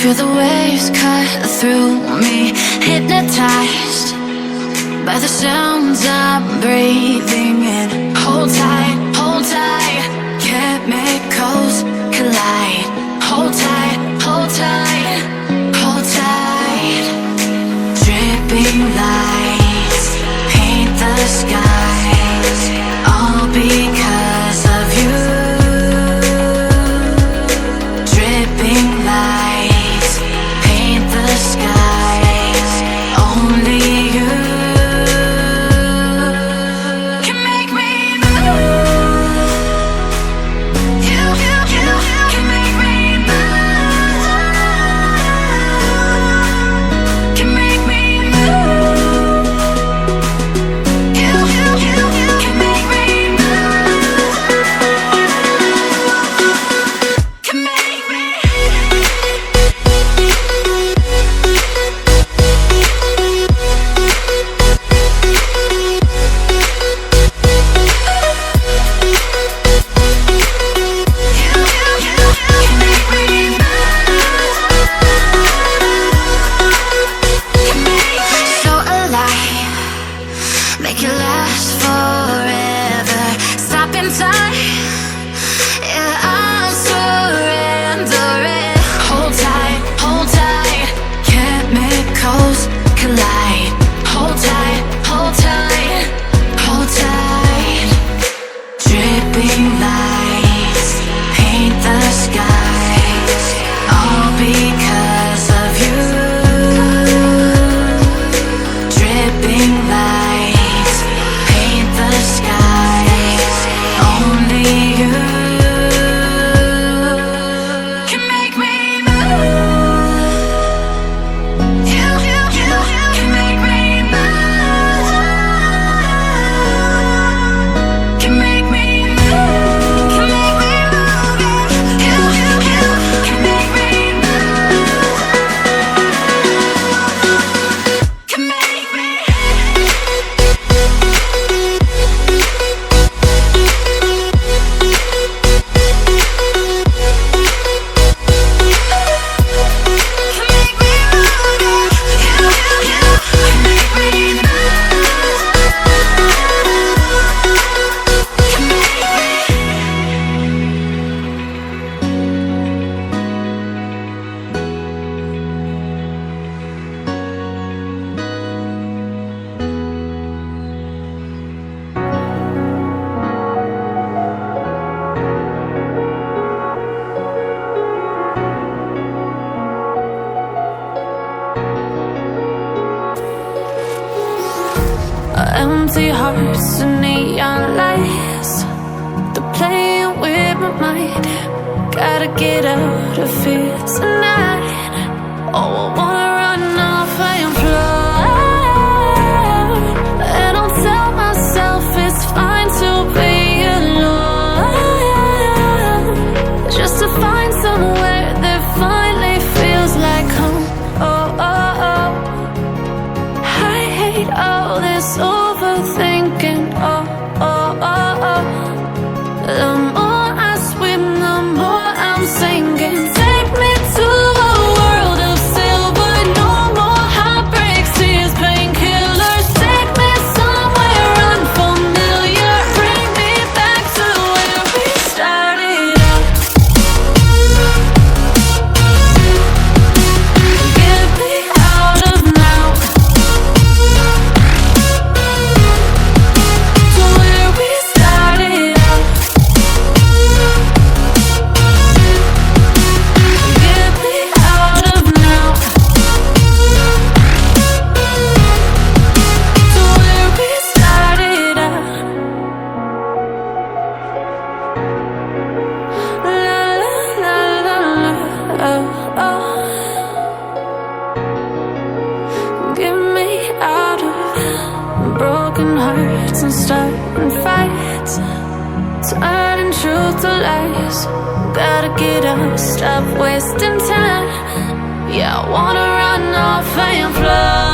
Feel the waves cut through me, hypnotized by the sounds I'm breathing in. Hold tight, hold tight, chemicals collide. Hold tight, hold tight, hold tight. Dripping lights paint the skies, all because of you. Dripping lights paint the skies, only you can make me move. You can make me move. Can make me move. You can make me move. Can make me. So alive, make it last forever. Stop in time, yeah, I'm surrendering. Hold tight, chemicals collide. Hold tight, hold tight, hold tight. Dripping lights paint the skies, all because of you. Dripping lights paint the skies, only you can make me move. You can make me move. Can make me move. Can make me move. You can make me move. Can make me. Empty hearts and neon lights, they're playing with my mind. Gotta get out of here tonight. Oh, I wanna run off and fly. And I'll tell myself it's fine to be alone, just to find somewhere that finally feels like home. Oh, oh, oh. I hate all this overthinking. Oh, oh, oh, oh. The more I swim, the more I'm sinking. Take me to a world of silver. No more heartbreaks, tears, painkillers. Take me somewhere unfamiliar. Bring me back to where we started out. Get me out of now, to where we started out. Get me out of now, to where we started out. La la la la la, oh, oh. Get me out of broken hearts and starting fights, turning truth to lies. Gotta get up, stop wasting time. Yeah, I wanna run off and fly.